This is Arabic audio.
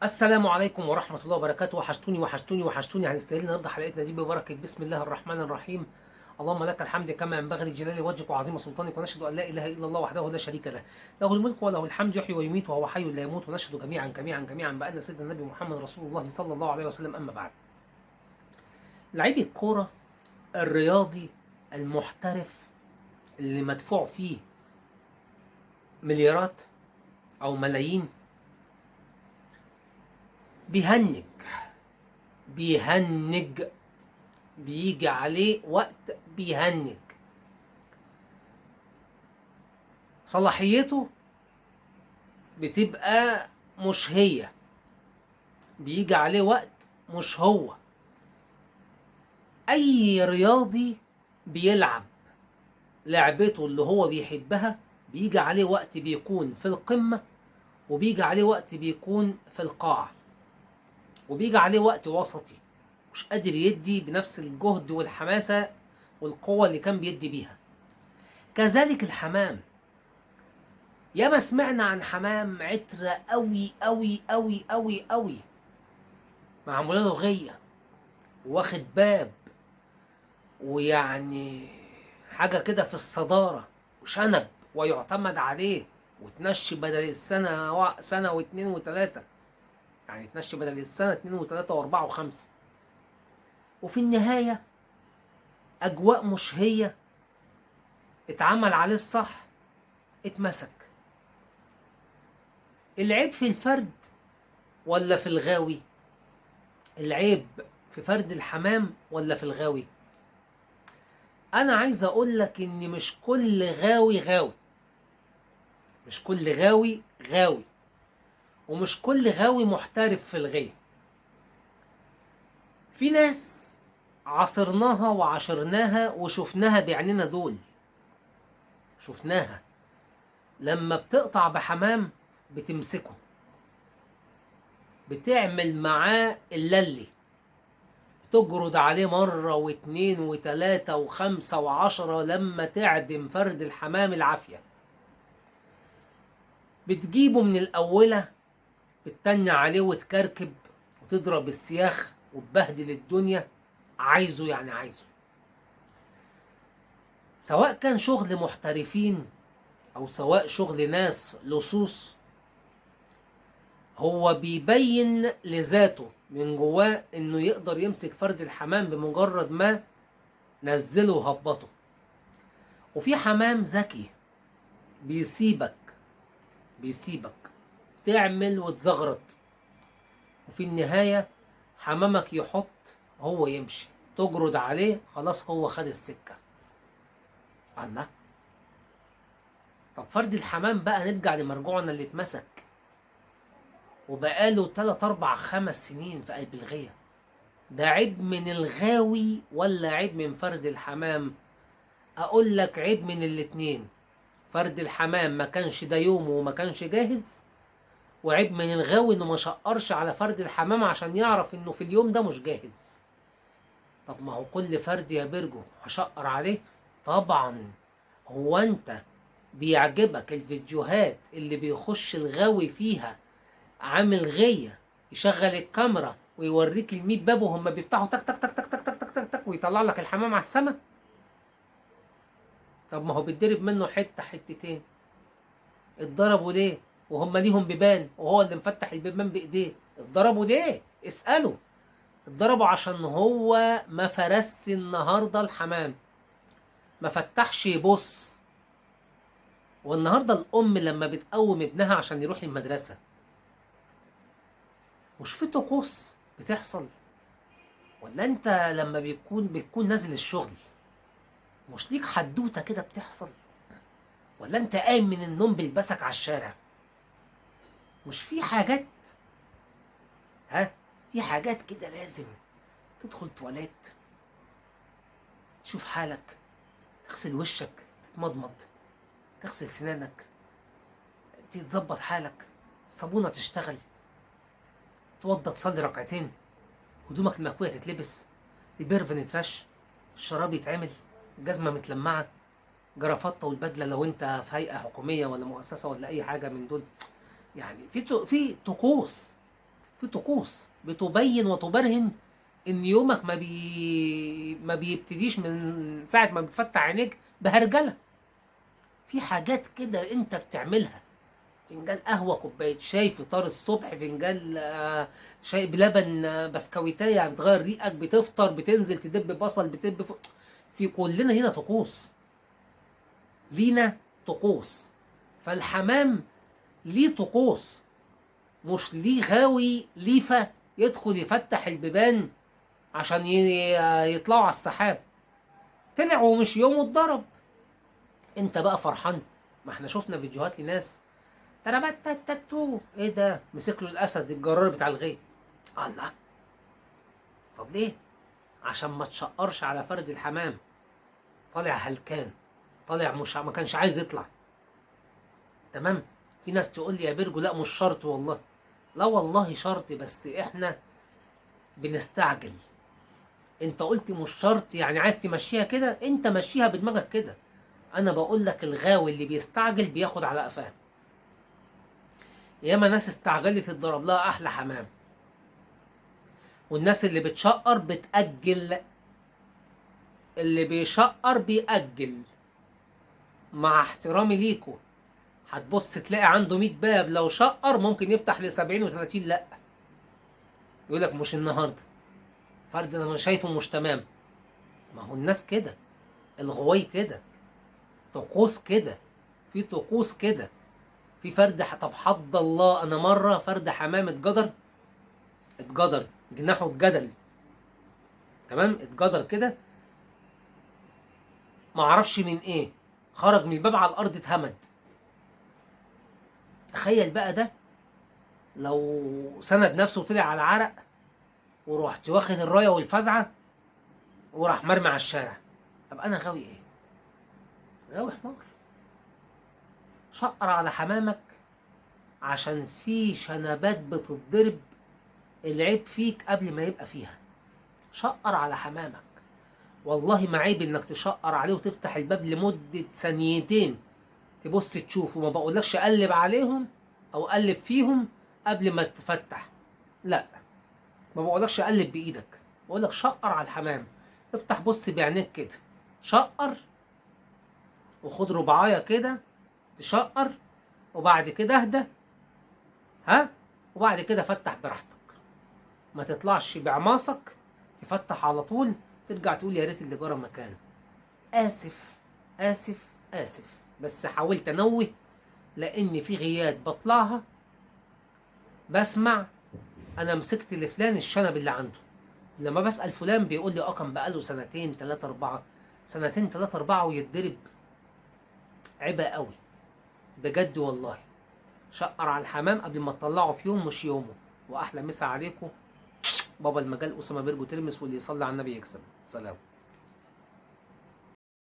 السلام عليكم ورحمة الله وبركاته. وحشتوني. هنستهل النهارده حلقتنا دي ببركة بسم الله الرحمن الرحيم. اللهم لك الحمد كما ينبغي لجلال وجهك وعظيم سلطانك، ونشهد أن لا إله إلا الله وحده لا شريك له، له الملك وله الحمد، يحيي ويميت وهو حي لا يموت. ونشهد جميعا بأن سيدنا النبي محمد رسول الله صلى الله عليه وسلم. أما بعد، لعيب الكورة الرياضي المحترف اللي مدفوع فيه مليارات أو ملايين بيهنج بيجي عليه وقت بيهنج. صلاحيته بتبقى مش هي، بيجي عليه وقت مش هو. اي رياضي بيلعب لعبته اللي هو بيحبها بيجي عليه وقت بيكون في القمة، وبيجي عليه وقت بيكون في القاع، وبيجي عليه وقت وسطي مش قادر يدي بنفس الجهد والحماسة والقوة اللي كان بيدي بيها. كذلك الحمام، ياما سمعنا عن حمام عترة قوي قوي قوي قوي قوي، معموله له غية واخد باب، ويعني حاجة كده في الصدارة وشنب ويعتمد عليه، وتنشي بدل السنة سنة واتنين وتلاتة، يعني تنشي بدل السنة اتنين وتلاتة واربعة وخمسة، وفي النهاية أجواء مش هي، اتعمل عليه الصح اتمسك. العيب في الفرد ولا في الغاوي؟ العيب في فرد الحمام ولا في الغاوي؟ انا عايز اقول لك ان مش كل غاوي غاوي، مش كل غاوي غاوي، ومش كل غاوي محترف في الغي. في ناس عاصرناها وعاشرناها وشفناها بعيننا، دول شفناها لما بتقطع بحمام بتمسكه، بتعمل معاه اللي تجرد عليه مرة واتنين وتلاتة وخمسة وعشرة لما تعدم فرد الحمام العافية. بتجيبه من الأولى، بتتنى عليه وتكركب وتضرب السياخ وتبهدل الدنيا، عايزه يعني عايزه. سواء كان شغل محترفين أو سواء شغل ناس لصوص، هو بيبين لذاته من جواه إنه يقدر يمسك فرد الحمام بمجرد ما نزله وهبطه. وفي حمام ذكي بيسيبك تعمل وتزغرط، وفي النهاية حمامك يحط هو يمشي، تجرد عليه خلاص هو خد السكة. الله. طب فرد الحمام بقى، نرجع لمرجوعنا اللي اتمسك وبقاله 3 4 5 سنين في قلب الغية، ده عيب من الغاوي ولا عيب من فرد الحمام؟ اقول لك عيب من الاتنين. فرد الحمام ما كانش ده يومه وما كانش جاهز، وعيب من الغاوي انه ما شقرش على فرد الحمام عشان يعرف انه في اليوم ده مش جاهز. طب ما هو كل فرد يا بيرجو هشقر عليه؟ طبعا. هو انت بيعجبك الفيديوهات اللي بيخش الغاوي فيها عامل غية، يشغل الكاميرا ويوريك ال100 باب وهم بيفتحوا تك تك تك تك تك تك تك تك تك ويطلع لك الحمام على السما؟ طب ما هو بيتضرب منه حتة حتتين. اتضربوا ليه وهم ليهم بيبان وهو اللي مفتح البيبان بايديه؟ اتضربوا ليه؟ اسأله. اتضربوا عشان هو ما فرس النهارده الحمام، ما فتحش يبص. والنهارده الام لما بتقوم ابنها عشان يروح المدرسه، مش في طقوس بتحصل؟ ولا انت لما بتكون نازل الشغل مش ليك حدوته كده بتحصل؟ ولا انت قايم من النوم بلبسك على الشارع؟ مش في حاجات، في حاجات كده لازم تدخل تواليت، تشوف حالك، تغسل وشك، تتمضمض، تغسل سنانك، تظبط حالك، الصابونه تشتغل، توضى تصلي ركعتين، هدومك المكويه تتلبس، البرفن يترش، الشراب يتعمل، الجزمه متلمعه، جرافطه والبدله لو انت في هيئه حكوميه ولا مؤسسه ولا اي حاجه من دول. يعني في طقوس، في طقوس بتبين وتبرهن ان يومك ما بيبتديش من ساعه ما بتفتح عينيك بهرجله. في حاجات كده انت بتعملها، فنجان قهوه، كوبايه شاي، فطار الصبح، فنجان شاي بلبن، بسكويتايه يعني بتغير ريقك، بتفطر، بتنزل تدب بصل، بتدب في كلنا هنا طقوس، لينا طقوس. فالحمام ليه طقوس، مش ليه غاوي ليفه يدخل يفتح البيبان عشان يطلعوا على السحاب. طلع ومش يوم واتضرب، انت بقى فرحان. ما احنا شفنا فيديوهات لناس تربت تاتو، ايه ده، مسك له الاسد الجرار بتاع الغيط. الله، طب ليه؟ عشان ما تشقرش على فرد الحمام، طالع هلكان، طالع مش ما كانش عايز يطلع. تمام. في ناس تقول لي يا بيرجو لا مش شرط، والله لا والله شرط، بس احنا بنستعجل. انت قلت مش شرط، يعني عايز تمشيها كده، انت مشيها بدماغك كده. انا بقول لك الغاوي اللي بيستعجل بياخد على قفاه. ياما ناس استعجلت تضرب لها احلى حمام، والناس اللي بتشقر بتأجل. اللي بيشقر بيأجل. مع احترامي ليكو، هتبص تلاقي عنده 100 باب، لو شقر ممكن يفتح ل 70 و30. لا، يقول لك مش النهارده، فرد انا شايفه مش تمام. ما هو الناس كده، الغوي كده، طقوس كده، في طقوس كده. في فرد طب حد الله، انا مره فرد حمام اتجدر جناحه اتجدل. تمام، اتجدر كده، ما اعرفش من ايه، خرج من الباب على الارض اتهمد. تخيل بقى ده لو سند نفسه وطلع على عرق، ورحت واخد الرايه والفزعه وراح مرمي على الشارع، ابقى انا غاوي ايه؟ غاوي حمار. شقر على حمامك عشان في شنبات بتتضرب، العيب فيك قبل ما يبقى فيها. شقر على حمامك، والله ما عيب انك تشقر عليه وتفتح الباب لمدة ثانيتين تبص تشوف، وما بقولكش قلب عليهم او قلب فيهم قبل ما تفتح، لا، ما بقولكش قلب بايدك، بقولك شقر على الحمام. افتح بص بعينيك كده، شقر، وخد ربعايه كده تشقر، وبعد كده اهدى، ها، وبعد كده فتح براحتك. ما تطلعش بعماصك تفتح على طول، ترجع تقول يا ريت اللي جرى مكان. اسف اسف اسف، بس حاولت انوه، لان في غيات بطلعها بسمع انا مسكت لفلان الشنب اللي عنده، لما بسأل فلان بيقول لي كان بقاله سنتين 3 4، سنتين 3 4 ويتضرب. عيبة قوي بجد والله. شقر على الحمام قبل ما تطلعه في يوم مش يومه. واحلى مسا عليكم، بابا المجال اسامه بيرجو ترمس، واللي يصلي على النبي يكسب. سلام.